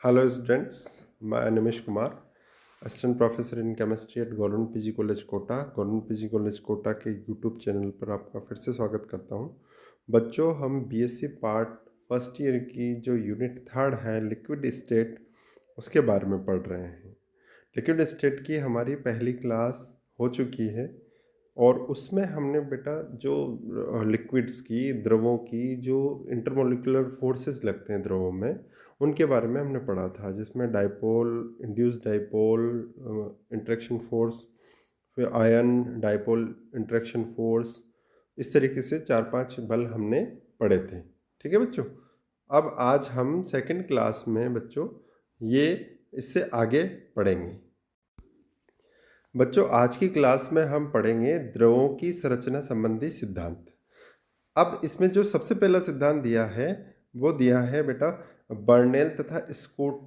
Hello students, my name is Kumar, assistant professor in chemistry at government PG college Kota. Government PG college Kota के YouTube channel पर आपका फिर से स्वागत करता हूं। बच्चों, हम बीएससी पार्ट फर्स्ट ईयर की जो यूनिट थर्ड है लिक्विड स्टेट, उसके बारे में पढ़ रहे हैं। लिक्विड स्टेट की हमारी पहली क्लास हो चुकी है और उसमें हमने बेटा जो लिक्विड्स की, द्रवों की जो इंटरमोलिकुलर फोर्सेस लगते हैं द्रवों में, उनके बारे में हमने पढ़ा था, जिसमें dipole, induce dipole interaction force, फिर आयन डाइपोल इंटरेक्शन फोर्स, इस तरीके से 4-5 बल हमने पढ़े थे। ठीक है बच्चों। अब आज हम सेकंड क्लास में बच्चों ये इससे आगे पढ़ेंगे। बच्चों, आज की क्लास में हम पढ़ेंगे द्रवों की संरचना संबंधी सिद्धांत। अब इसमें जो सबसे पहला सिद्धांत दिया है वो दिया है बेटा बर्नेल तथा स्कोट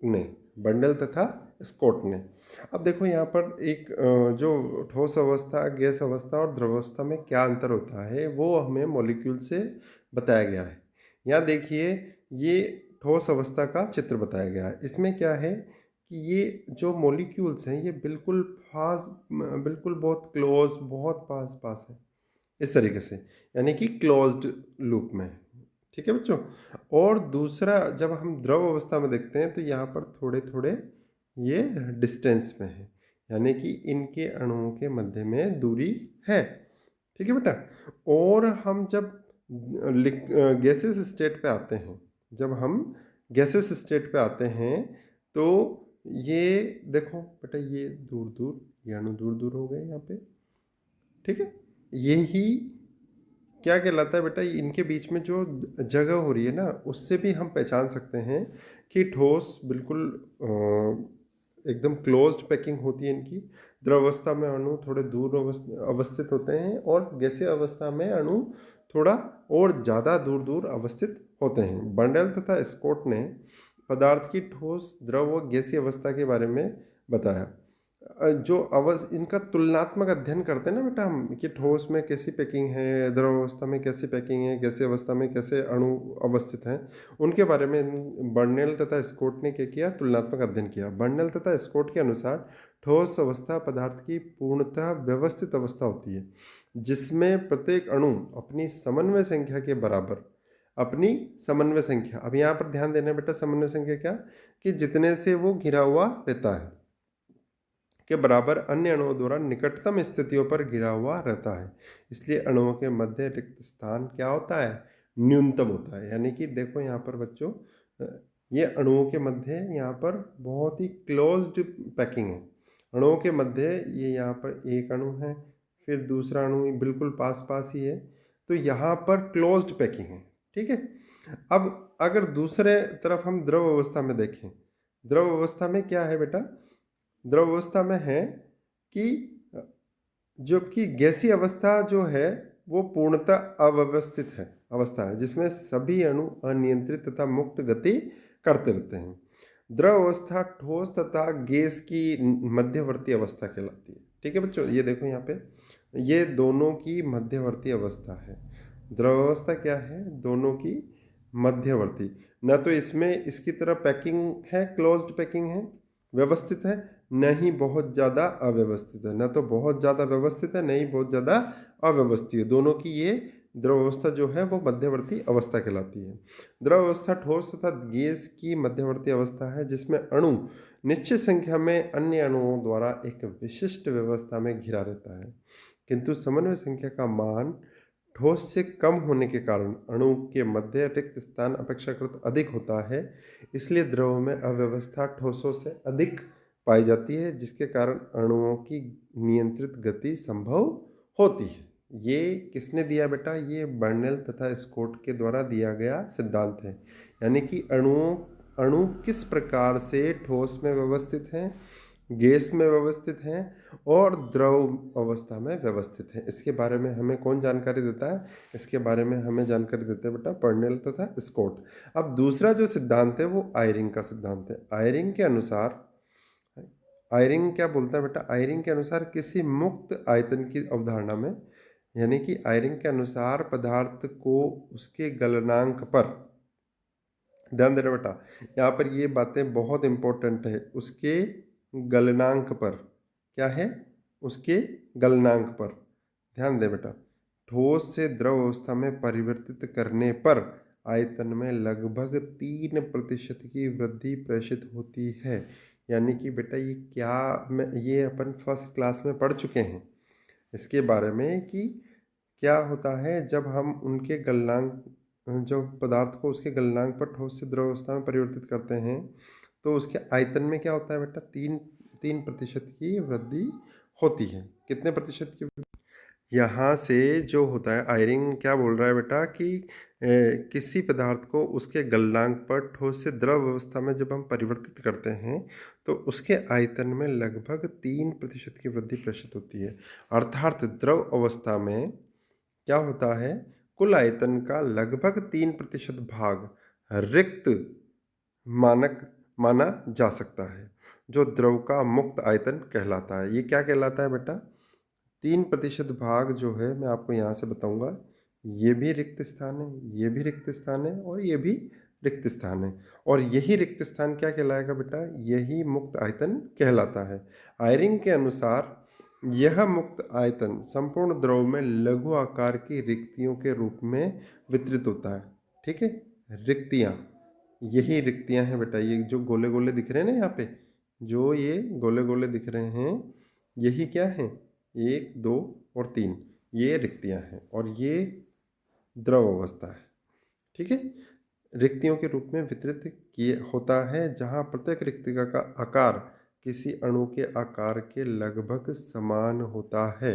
ने। बर्नेल तथा स्कोट ने। अब देखो यहाँ पर एक जो ठोस अवस्था, गैस अवस्था और द्रव अवस्था में क्या अंतर होता है वो हमें मॉलिक्यूल से बताया गया है। यहाँ देखिए, ये ठोस अवस्था का चित्र बताया गया है। इसमें क्या है कि ये जो मॉलिक्यूल्स हैं ये बिल्कुल बिल्कुल बहुत क्लोज, बहुत पास पास है, इस तरीके से, यानी कि क्लोज्ड लूप में। ठीक है बच्चों। और दूसरा, जब हम द्रव अवस्था में देखते हैं तो यहाँ पर थोड़े थोड़े ये डिस्टेंस में है, यानी कि इनके अणुओं के मध्य में दूरी है। ठीक है बेटा। और हम जब गैसेस स्टेट पे आते हैं, जब हम गैसेस स्टेट पे आते हैं तो ये देखो बेटा, ये दूर दूर, ये अणु दूर दूर हो गए यहाँ पे। ठीक है। यही क्या कहलाता है बेटा, इनके बीच में जो जगह हो रही है ना, उससे भी हम पहचान सकते हैं कि ठोस बिल्कुल एकदम क्लोज्ड पैकिंग होती है इनकी। द्रवावस्था में अणु थोड़े दूर अवस्थित होते हैं और गैसीय अवस्था में अणु थोड़ा और ज़्यादा दूर दूर अवस्थित होते हैं। बर्नौली तथा स्कॉट ने पदार्थ की ठोस, द्रव व गैसीय अवस्था के बारे में बताया। जो इनका तुलनात्मक अध्ययन करते हैं ना बेटा हम, कि ठोस में कैसी पैकिंग है, द्रव अवस्था में कैसी पैकिंग है, गैसीय अवस्था में कैसे अणु अवस्थित हैं, उनके बारे में बर्नौली तथा स्कॉट ने क्या किया, तुलनात्मक अध्ययन किया। बर्नौली तथा स्कॉट के अनुसार ठोस अवस्था पदार्थ की पूर्णतः व्यवस्थित अवस्था होती है, जिसमें प्रत्येक अणु अपनी समन्वय संख्या के बराबर, अपनी समन्वय संख्या, अब यहाँ पर ध्यान देना बेटा, समन्वय संख्या क्या, कि जितने से वो घिरा हुआ रहता है के बराबर अन्य अणुओं द्वारा निकटतम स्थितियों पर घिरा हुआ रहता है। इसलिए अणुओं के मध्य रिक्त स्थान क्या होता है, न्यूनतम होता है। यानी कि देखो यहाँ पर बच्चों, ये अणुओं के मध्य यहाँ पर बहुत ही क्लोज्ड पैकिंग है। अणुओं के मध्य ये यहाँ पर एक अणु है, फिर दूसरा अणु बिल्कुल पास पास ही है, तो यहाँ पर क्लोज्ड पैकिंग है। ठीक है। अब अगर दूसरे तरफ हम द्रव अवस्था में देखें, द्रव अवस्था में क्या है बेटा, द्रव अवस्था में है कि जबकि गैसीय अवस्था जो है वो पूर्णतः अव्यवस्थित है, अवस्था है जिसमें सभी अणु अनियंत्रित तथा मुक्त गति करते रहते हैं। द्रव अवस्था ठोस तथा गैस की मध्यवर्ती अवस्था कहलाती है। ठीक है बच्चों, ये देखो यहाँ पे, ये दोनों की मध्यवर्ती अवस्था है। द्रव अवस्था क्या है, दोनों की मध्यवर्ती। न तो इसमें इसकी तरह पैकिंग है, क्लोज्ड पैकिंग है, व्यवस्थित है, नहीं बहुत ज़्यादा अव्यवस्थित है, न तो बहुत ज़्यादा व्यवस्थित है, नहीं बहुत ज़्यादा अव्यवस्थित है। दोनों की ये द्रव अवस्था जो है वो मध्यवर्ती अवस्था कहलाती है। द्रव अवस्था ठोस तथा गैस की मध्यवर्ती अवस्था है, जिसमें अणु निश्चित संख्या में अन्य अणुओं द्वारा एक विशिष्ट व्यवस्था में घिरा रहता है, किंतु समन्वय संख्या का मान ठोस से कम होने के कारण अणु के मध्य रिक्त स्थान अपेक्षाकृत अधिक होता है। इसलिए द्रव में अव्यवस्था ठोसों से अधिक पाई जाती है, जिसके कारण अणुओं की नियंत्रित गति संभव होती है। ये किसने दिया बेटा, ये बर्नौली तथा स्कॉट के द्वारा दिया गया सिद्धांत है। यानी कि अणु किस प्रकार से ठोस में व्यवस्थित हैं, गैस में व्यवस्थित हैं और द्रव अवस्था में व्यवस्थित हैं, इसके बारे में हमें कौन जानकारी देता है, इसके बारे में हमें जानकारी देते हैं बेटा बर्नौली तथा स्कॉट। अब दूसरा जो सिद्धांत है वो आयरिंग का सिद्धांत है। आयरिंग के अनुसार, आयरिंग क्या बोलता है बेटा, आयरिंग के अनुसार किसी मुक्त आयतन की अवधारणा में, यानी कि आयरिंग के अनुसार पदार्थ को उसके गलनांक पर ध्यान देना बेटा, यहाँ पर ये बातें बहुत इंपॉर्टेंट है। उसके गलनांक पर, क्या है, उसके गलनांक पर ध्यान दे बेटा। ठोस से द्रव अवस्था में परिवर्तित करने पर आयतन में लगभग 3% की वृद्धि प्रेषित होती है। यानी कि बेटा ये क्या, मैं ये अपन फर्स्ट क्लास में पढ़ चुके हैं इसके बारे में कि क्या होता है जब हम उनके गलनांक, जो पदार्थ को उसके गलनांक पर ठोस से द्रव अवस्था में परिवर्तित करते हैं तो उसके आयतन में क्या होता है बेटा, 3% की वृद्धि होती है। कितने प्रतिशत की? यहाँ से जो होता है, आयरिंग क्या बोल रहा है बेटा कि किसी पदार्थ को उसके गलनांक पर ठोस से द्रव अवस्था में जब हम परिवर्तित करते हैं तो उसके आयतन में लगभग 3% की वृद्धि प्रेषित होती है। अर्थात द्रव अवस्था में क्या होता है, कुल आयतन का लगभग 3% भाग रिक्त मानक माना जा सकता है, जो द्रव का मुक्त आयतन कहलाता है। ये क्या कहलाता है बेटा, 3% भाग जो है, मैं आपको यहाँ से बताऊंगा, ये भी रिक्त स्थान है, ये भी रिक्त स्थान है और ये भी रिक्त स्थान है। और यही रिक्त स्थान क्या कहलाएगा बेटा, यही मुक्त आयतन कहलाता है। आयरिंग के अनुसार यह मुक्त आयतन संपूर्ण द्रव में लघु आकार की रिक्तियों के रूप में वितरित होता है। ठीक है, रिक्तियाँ, यही रिक्तियाँ हैं बेटा, ये जो गोले गोले दिख रहे हैं ना यहाँ पे, जो ये गोले गोले दिख रहे हैं, यही क्या है, 1 2 और 3, ये रिक्तियाँ हैं और ये द्रव अवस्था है। ठीक है, रिक्तियों के रूप में वितरित किए होता है जहाँ प्रत्येक रिक्तिका का आकार किसी अणु के आकार के लगभग समान होता है।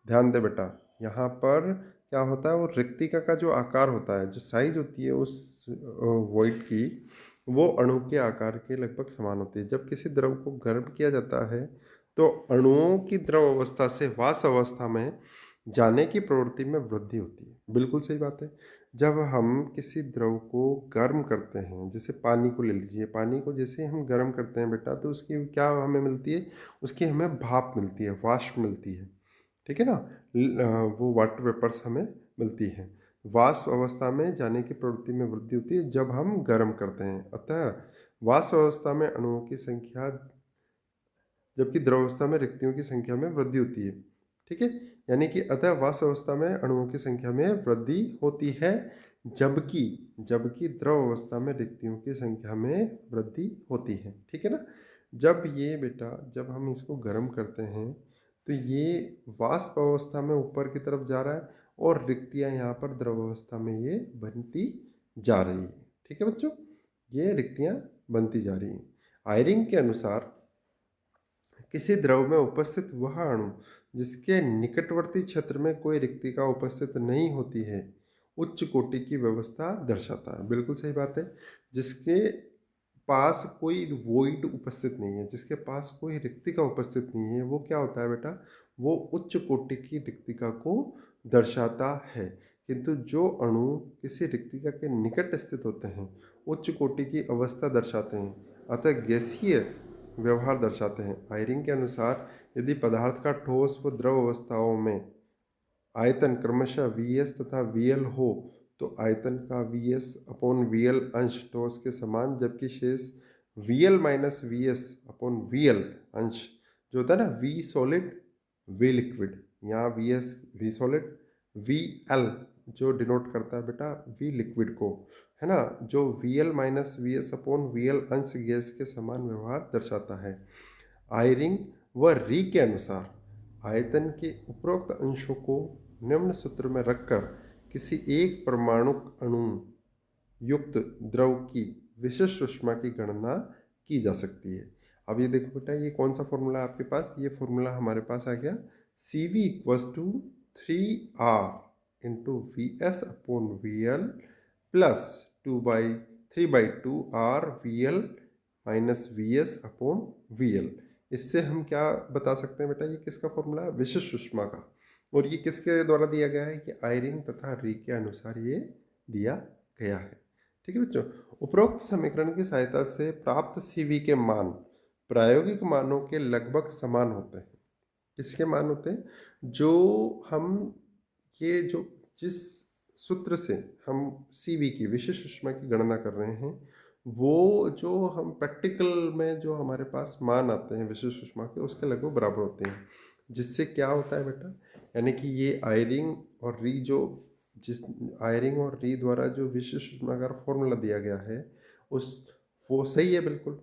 ध्यान दे बेटा, यहाँ पर क्या होता है, वो रिक्तिका का जो आकार होता है, जो साइज होती है उस वॉइड की, वो अणु के आकार के लगभग समान होती है। जब किसी द्रव को गर्म किया जाता है तो अणुओं की द्रव अवस्था से वाष्प अवस्था में जाने की प्रवृत्ति में वृद्धि होती है। बिल्कुल सही बात है। जब हम किसी द्रव को गर्म करते हैं, जैसे पानी को ले लीजिए, पानी को जैसे हम गर्म करते हैं बेटा तो उसकी क्या हमें मिलती है, उसकी हमें भाप मिलती है, वाष्प मिलती है। ठीक है ना, वो वाटर वेपर्स हमें मिलती है। वाष्प अवस्था में जाने की प्रवृत्ति में वृद्धि होती है जब हम गर्म करते हैं। अतः वाष्प अवस्था में अणुओं की संख्या, जबकि द्रवावस्था में रिक्तियों की संख्या में वृद्धि होती है। ठीक है, यानी कि अतः वाष्प अवस्था में अणुओं की संख्या में वृद्धि होती है, जबकि जबकि द्रव अवस्था में रिक्तियों की संख्या में वृद्धि होती है। ठीक है ना, जब ये बेटा, जब हम इसको गर्म करते हैं तो ये वाष्प अवस्था में ऊपर की तरफ जा रहा है और रिक्तियाँ यहाँ पर द्रव अवस्था में ये बनती जा रही है। ठीक है बच्चों, ये रिक्तियाँ बनती जा रही हैं। आयरिंग के अनुसार किसी द्रव में उपस्थित वह अणु जिसके निकटवर्ती क्षेत्र में कोई रिक्तिका उपस्थित नहीं होती है, उच्च कोटि की व्यवस्था दर्शाता है। बिल्कुल सही बात है। जिसके पास कोई वोइड उपस्थित नहीं है, जिसके पास कोई रिक्तिका उपस्थित नहीं है, वो क्या होता है बेटा, वो उच्च कोटि की रिक्तिका को दर्शाता है। किंतु जो अणु किसी रिक्तिका के निकट स्थित होते हैं, उच्च कोटि की अवस्था दर्शाते हैं, अतः गैसीय व्यवहार दर्शाते हैं। आयरिंग के अनुसार यदि पदार्थ का ठोस व द्रव अवस्थाओं में आयतन क्रमशः Vs तथा Vl हो तो आयतन का Vs अपॉन Vl अंश ठोस के समान, जबकि शेष Vl minus Vs upon Vl अंश जो होता है ना, V सॉलिड V लिक्विड, यहाँ Vs V सॉलिड, Vl जो डिनोट करता है बेटा V लिक्विड को, है ना, जो Vl minus Vs upon Vl अंश गैस के समान व्यवहार दर्शाता है। आयरिंग व री के अनुसार आयतन के उपरोक्त अंशों को निम्न सूत्र में रखकर किसी एक परमाणु अणु युक्त द्रव की विशिष्ट ऊष्मा की गणना की जा सकती है। अब ये देखो बेटा, ये कौन सा फॉर्मूला है आपके पास, ये फॉर्मूला हमारे पास आ गया, CV equals to 3R into VS upon VL plus 3/2R VL minus VS upon VL। इससे हम क्या बता सकते हैं बेटा, ये किसका फॉर्मूला है, विशिष्ट ऊष्मा का। और ये किसके द्वारा दिया गया है, कि आयरिंग तथा री के अनुसार ये दिया गया है। ठीक है बच्चों, उपरोक्त समीकरण की सहायता से प्राप्त CV के मान प्रायोगिक मानों के लगभग समान होते हैं। किसके मान होते हैं, जो हम ये जो जिस सूत्र से हम CV की विशिष्ट ऊष्मा की गणना कर रहे हैं वो जो हम प्रैक्टिकल में जो हमारे पास मान आते हैं विशिष्ट ऊष्मा के, उसके लगभग बराबर होते हैं। जिससे क्या होता है बेटा, यानी कि ये आयरिंग और री जो जिस आयरिंग और री द्वारा जो विशिष्ट ऊष्मा का फॉर्मूला दिया गया है, उस वो सही है बिल्कुल।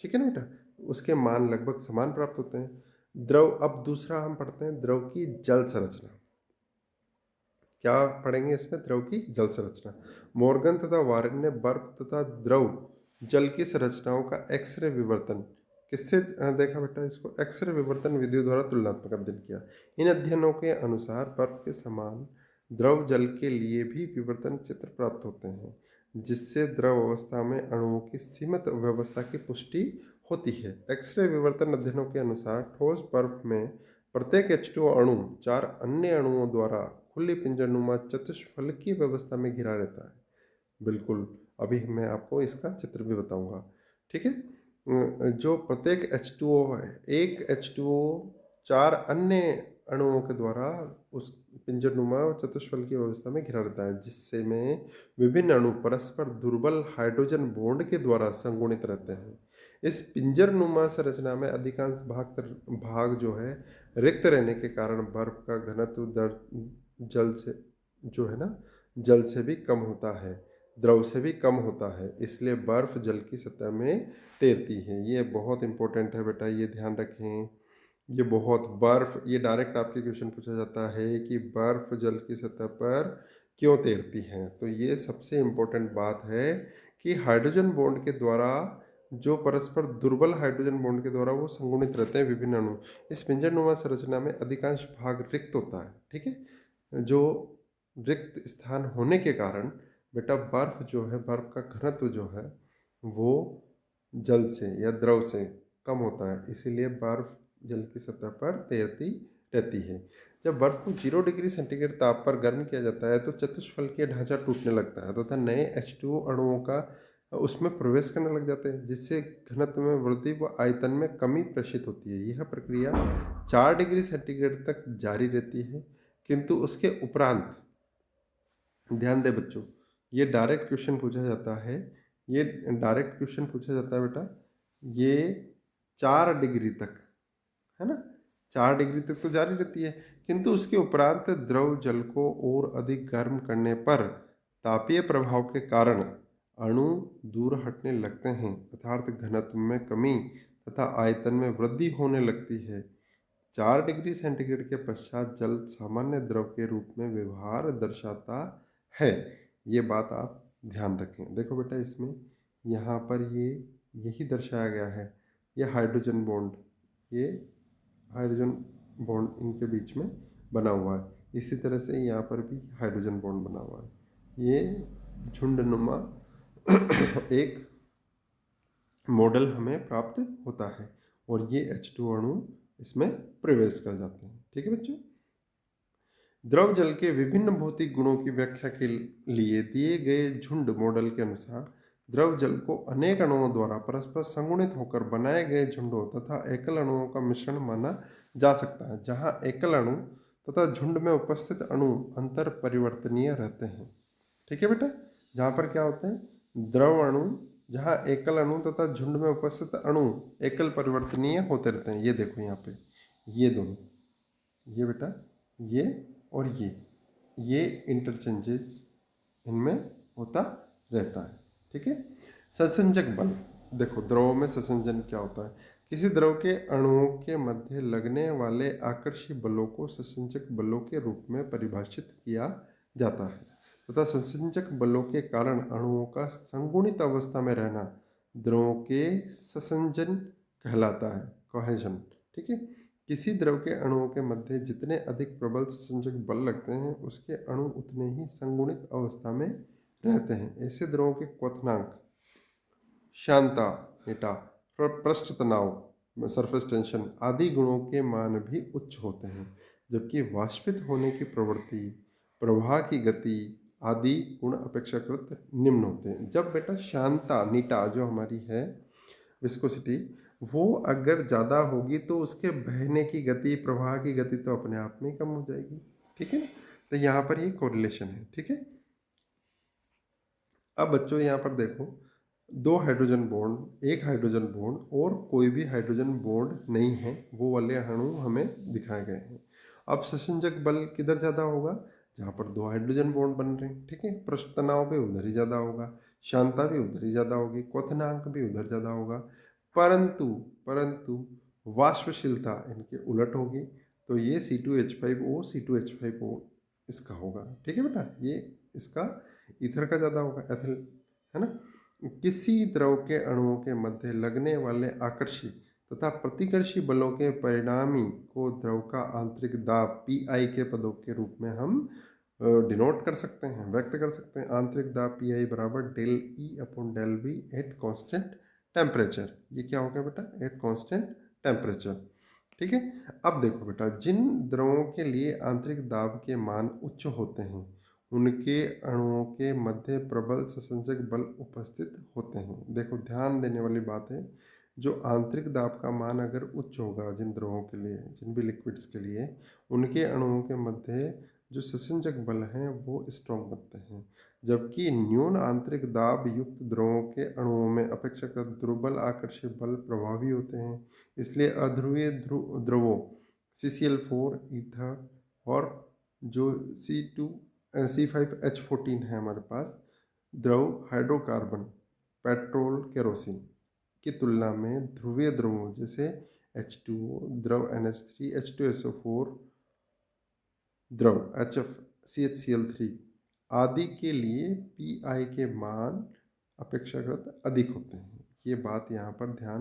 ठीक है ना बेटा, उसके मान लगभग समान प्राप्त होते हैं। द्रव, अब दूसरा हम पढ़ते हैं द्रव की जल संरचना। क्या पढ़ेंगे इसमें? द्रव की जल संरचना। मॉर्गन तथा वारेन ने बर्फ तथा द्रव जल की संरचनाओं का एक्सरे विवर्तन किससे देखा बेटा? इसको एक्सरे विवर्तन विधियों द्वारा तुलनात्मक अध्ययन किया। इन अध्ययनों के अनुसार बर्फ के समान द्रव जल के लिए भी विवर्तन चित्र प्राप्त होते हैं, जिससे द्रव अवस्था में अणुओं की सीमित व्यवस्था की पुष्टि होती है। एक्सरे विवर्तन अध्ययनों के अनुसार ठोस बर्फ में प्रत्येक H2O अणु 4 अन्य अणुओं द्वारा खुली पिंजरनुमा चतुष्फलकीय व्यवस्था में घिरा रहता है। बिल्कुल, अभी मैं आपको इसका चित्र भी बताऊंगा। ठीक है, जो प्रत्येक H2O है, एक H2O 4 अन्य अणुओं के द्वारा उस पिंजरनुमा चतुष्फलकीय व्यवस्था में घिरा रहता है, जिससे में विभिन्न अणु परस्पर दुर्बल हाइड्रोजन बॉन्ड के द्वारा संगुणित रहते हैं। इस पिंजरनुमा संरचना में अधिकांश भाग जो है रिक्त रहने के कारण बर्फ का घनत्व दर जल से जो है ना, जल से भी कम होता है, द्रव से भी कम होता है, इसलिए बर्फ जल की सतह में तैरती है। ये बहुत इंपॉर्टेंट है बेटा, ये ध्यान रखें। ये बहुत बर्फ, ये डायरेक्ट आपके क्वेश्चन पूछा जाता है कि बर्फ जल की सतह पर क्यों तैरती है। तो ये सबसे इम्पोर्टेंट बात है कि हाइड्रोजन बॉन्ड के द्वारा, जो परस्पर दुर्बल हाइड्रोजन बॉन्ड के द्वारा वो संगुणित रहते हैं विभिन्न अणु। इस पिंजरनुमा संरचना में अधिकांश भाग रिक्त होता है। ठीक है, जो रिक्त स्थान होने के कारण बेटा बर्फ जो है, बर्फ का घनत्व जो है वो जल से या द्रव से कम होता है, इसीलिए बर्फ जल की सतह पर तैरती रहती है। जब बर्फ को 0 डिग्री सेंटीग्रेड ताप पर गर्म किया जाता है तो चतुष्फलकीय ढांचा टूटने लगता है तथा नए H2O अणुओं का उसमें प्रवेश करने लग जाते हैं, जिससे घनत्व में वृद्धि व आयतन में कमी प्रदर्शित होती है। यह प्रक्रिया 4 डिग्री सेंटीग्रेड तक जारी रहती है, किंतु उसके उपरांत, ध्यान दे बच्चों, ये डायरेक्ट क्वेश्चन पूछा जाता है, ये डायरेक्ट क्वेश्चन पूछा जाता है बेटा, ये 4 डिग्री तक है ना, 4 डिग्री तक तो जारी रहती है, किंतु उसके उपरांत द्रव जल को और अधिक गर्म करने पर तापीय प्रभाव के कारण अणु दूर हटने लगते हैं, अर्थात घनत्व में कमी तथा आयतन में वृद्धि होने लगती है। 4 डिग्री सेंटीग्रेड के पश्चात जल सामान्य द्रव के रूप में व्यवहार दर्शाता है। ये बात आप ध्यान रखें। देखो बेटा, इसमें यहाँ पर ये यही दर्शाया गया है, ये हाइड्रोजन बॉन्ड, ये हाइड्रोजन बॉन्ड इनके बीच में बना हुआ है। इसी तरह से यहाँ पर भी हाइड्रोजन बॉन्ड बना हुआ है। ये झुंडनुमा एक मॉडल हमें प्राप्त होता है और ये H2 अणु इसमें प्रवेश कर जाते हैं। ठीक है बच्चों, द्रव जल के विभिन्न भौतिक गुणों की व्याख्या के लिए दिए गए झुंड मॉडल के अनुसार द्रव जल को अनेक अणुओं द्वारा परस्पर संगुणित होकर बनाए गए झुंडों तथा एकल अणुओं का मिश्रण माना जा सकता है, जहां एकल अणु तथा झुंड में उपस्थित अणु अंतर परिवर्तनीय रहते हैं। ठीक है बेटा, जहाँ पर क्या होते हैं, द्रव अणु, जहाँ एकल अणु तथा झुंड में उपस्थित अणु एकल परिवर्तनीय होते रहते हैं। ये देखो यहाँ पे, ये दोनों, ये बेटा, ये और ये इंटरचेंजेस इनमें होता रहता है। ठीक है, संसंजक बल, देखो द्रव में संसंजन क्या होता है, किसी द्रव के अणुओं के मध्य लगने वाले आकर्षी बलों को संसंजक बलों के रूप में परिभाषित किया जाता है तथा संसंजक बलों के कारण अणुओं का संगुणित अवस्था में रहना द्रवों के संसंजन कहलाता है, कोहेजन। ठीक है, किसी द्रव के अणुओं के मध्य जितने अधिक प्रबल संसंजक बल लगते हैं, उसके अणु उतने ही संगुणित अवस्था में रहते हैं। ऐसे द्रवों के क्वथनांक, श्यानता, ईटा, पृष्ठ तनाव, सरफेस टेंशन आदि गुणों के मान भी उच्च होते हैं, जबकि वाष्पित होने की प्रवृत्ति, प्रवाह की गति आदि गुण अपेक्षाकृत निम्न होते हैं। जब बेटा श्यानता, नीटा जो हमारी है विस्कोसिटी, वो अगर ज़्यादा होगी तो उसके बहने की गति, प्रवाह की गति तो अपने आप में कम हो जाएगी। ठीक है, तो यहाँ पर ये कोरिलेशन है। ठीक है, अब बच्चों यहाँ पर देखो, दो हाइड्रोजन बॉन्ड, एक हाइड्रोजन बॉन्ड और कोई भी हाइड्रोजन बॉन्ड नहीं है, वो वाले अणु हमें दिखाए गए हैं। अब ससंजक बल किधर ज़्यादा होगा? जहाँ पर दो हाइड्रोजन बॉन्ड बन रहे हैं, ठीक है। पृष्ठ तनाव भी उधर ही ज़्यादा होगा, शांता भी उधर ही ज़्यादा होगी, क्वथनांक भी उधर ज़्यादा होगा। परंतु परंतु वाष्पशीलता इनके उलट होगी, तो ये C2H5O C2H5O इसका होगा, ठीक है बेटा। ये इसका ईथर का ज़्यादा होगा, एथिल, है ना। किसी द्रव के अणुओं के मध्य लगने वाले आकर्षी तथा प्रतिकर्षी बलों के परिणामी को द्रव का आंतरिक दाब PI के पदों के रूप में हम डिनोट कर सकते हैं, व्यक्त कर सकते हैं। आंतरिक दाब PI बराबर del E upon del V at constant temperature. ये क्या हो गया बेटा? एट कांस्टेंट टेम्परेचर, ठीक है। अब देखो बेटा, जिन द्रवों के लिए आंतरिक दाब के मान उच्च होते हैं उनके अणुओं के मध्य प्रबल ससंजक बल उपस्थित होते हैं। देखो ध्यान देने वाली बात है, जो आंतरिक दाब का मान अगर उच्च होगा जिन द्रवों के लिए, जिन भी लिक्विड्स के लिए, उनके अणुओं के मध्य जो ससंजक बल हैं वो स्ट्रॉन्ग बनते हैं। जबकि न्यून आंतरिक दाब युक्त द्रवों के अणुओं में अपेक्षाकृत दुर्बल आकर्षक बल प्रभावी होते हैं। इसलिए अध्रुवीय द्रवों CCl4 ईथर और जो C5H14 है हमारे पास, द्रव हाइड्रोकार्बन, पेट्रोल, केरोसिन की तुलना में ध्रुवीय द्रवों जैसे H2O, द्रव NH3, H2SO4, द्रव HF, CHCl3 आदि के लिए PI के मान अपेक्षाकृत अधिक होते हैं। ये बात यहाँ पर ध्यान